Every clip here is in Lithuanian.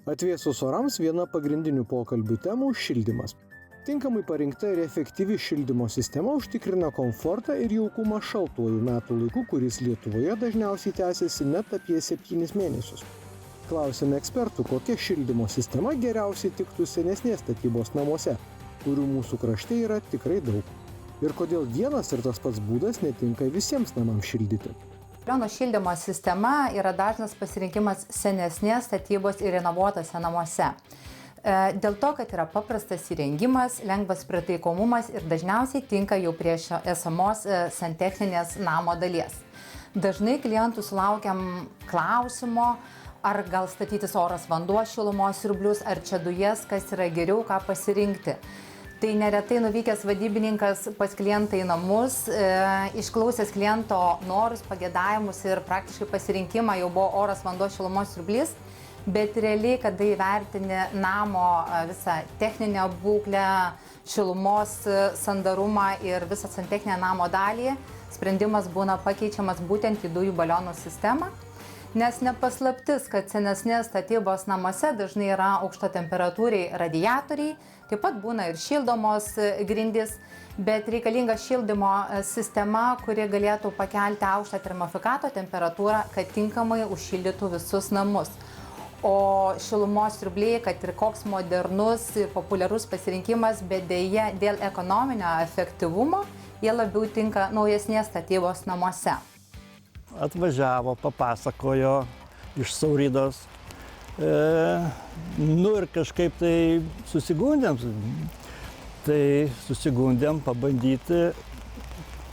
Atvėsus orams viena pagrindinių pokalbių temų – šildymas. Tinkamai parinkta ir efektyvi šildymo sistema užtikrina komfortą ir jaukumą šaltuoju metų laiku, kuris Lietuvoje dažniausiai tęsiasi net apie 7 mėnesius. Klausėme ekspertų, kokia šildymo sistema geriausiai tiktų senesnės statybos namuose, kurių mūsų krašte yra tikrai daug. Ir kodėl vienas ir tas pats būdas netinka visiems namams šildyti. Balionų šildymo sistema yra dažnas pasirinkimas senesnės statybos ir renovuotose namuose. Dėl to, kad yra paprastas įrengimas, lengvas pritaikomumas ir dažniausiai tinka jau prie esamos santechninės namo dalies. Dažnai klientų sulaukiam klausimo, ar gal statytis oras vanduo šilumos siurblius, ar čia dujas, kas yra geriau, ką pasirinkti. Tai neretai nuvykęs vadybininkas pas klientą į namus, išklausęs kliento norus, pageidavimus ir praktiškai pasirinkimą jau buvo oras vanduo šilumos siurblys, bet realiai, kada įvertini namo visą techninę būklę, šilumos sandarumą ir visą santechninę namo dalį, sprendimas būna pakeičiamas būtent į dujų balionų sistemą. Nes nepaslaptis, kad senesnės statybos namuose dažnai yra aukšto temperatūriai radiatoriai, taip pat būna ir šildomos grindys, bet reikalinga šildymo sistema, kuri galėtų pakelti aukštą termofikato temperatūrą, kad tinkamai užšildytų visus namus. O šilumos siurbliai, kad ir koks modernus ir populiarus pasirinkimas, bet deja dėl ekonominio efektyvumo, jie labiau tinka naujesnės statybos namuose. Atvažiavo, papasakojo iš Sauridos, ir kažkaip tai susigundėm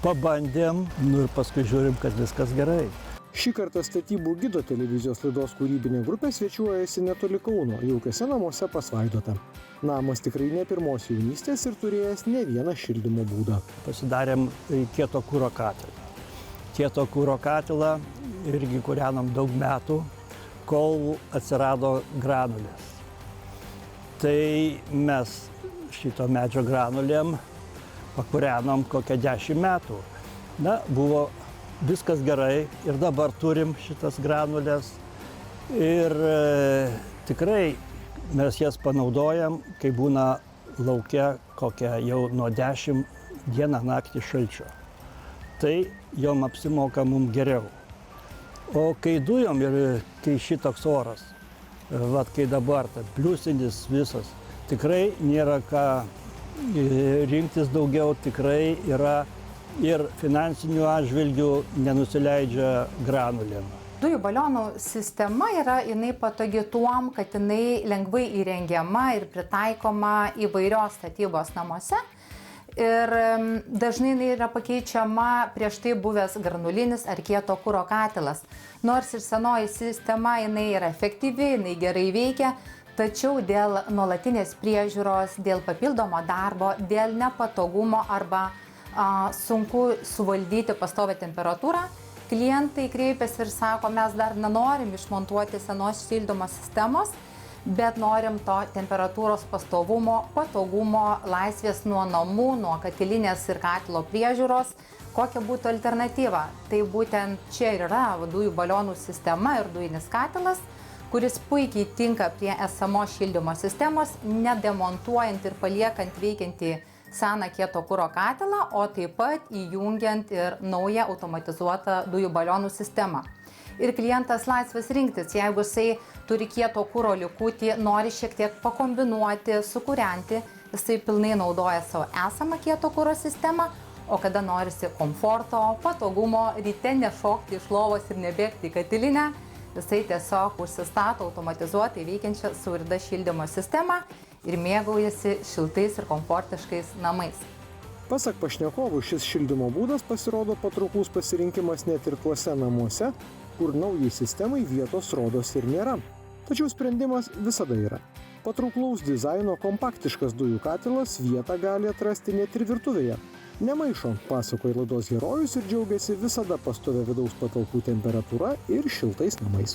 pabandėm, ir paskui žiūrim, kad viskas gerai. Šį kartą statybų gido televizijos laidos kūrybinė grupė svečiuojasi netoli Kauno, jaukiuose namuose pas Vaidotą. Namas tikrai ne pirmos jaunystės ir turėjęs ne vieną šildymo būdą. Pasidarėm kieto kuro katilą. Kieto kuro katilą irgi kūrenom daug metų, kol atsirado granulės. Tai mes šito medžio granulėm pakūrenom kokią 10 metų. Buvo viskas gerai ir dabar turim šitas granulės. Ir tikrai mes jas panaudojam, kai būna lauke kokia jau nuo 10 dieną naktį šalčio. Tai jom apsimoka mums geriau. O kai dujom ir kai šitoks oras, kai dabar, pliusinis visas, tikrai nėra ką rinktis daugiau, tikrai yra ir finansinių atžvilgių nenusileidžia granulėm. Dujų balionų sistema jinai patogi tuom, kad jinai lengvai įrengiama ir pritaikoma įvairios statybos namuose. Ir dažnai jinai yra pakeičiama prieš tai buvęs granulinis ar kieto kuro katilas. Nors ir senoji sistema jinai yra efektyvi, jinai gerai veikia, tačiau dėl nuolatinės priežiūros, dėl papildomo darbo, dėl nepatogumo arba sunku suvaldyti pastovią temperatūrą, klientai kreipiasi ir sako, mes dar nenorim išmontuoti senos šildymo sistemos, bet norim to temperatūros pastovumo, patogumo, laisvės nuo namų, nuo katilinės ir katilo priežiūros. Kokia būtų alternatyva? Tai būtent čia ir yra dujų balionų sistema ir dujinis katilas, kuris puikiai tinka prie esamos šildymo sistemos, nedemontuojant ir paliekant veikiantį seną kieto kuro katilą, o taip pat įjungiant ir naują automatizuotą dujų balionų sistemą. Ir klientas laisvas rinktis, jeigu jisai turi kieto kuro likutį, nori šiek tiek pakombinuoti, sukūrenti, jisai pilnai naudoja savo esamą kieto kuro sistemą, o kada norisi komforto, patogumo, ryte nešokti iš lovos ir nebėgti į katilinę, jisai tiesiog užsistato automatizuotai veikiančią Saurida šildymo sistemą ir mėgaujasi šiltais ir komfortiškais namais. Pasak pašnekovų, šis šildymo būdas pasirodo patrauklus pasirinkimas net ir tuose namuose, kur naujai sistemai vietos rodos ir nėra. Tačiau sprendimas visada yra. Patrauklaus dizaino kompaktiškas dujų katilas vietą gali atrasti net ir virtuvėje. Nemaišo, pasakoja laidos herojus ir džiaugiasi visada pastovia vidaus patalpų temperatūra ir šiltais namais.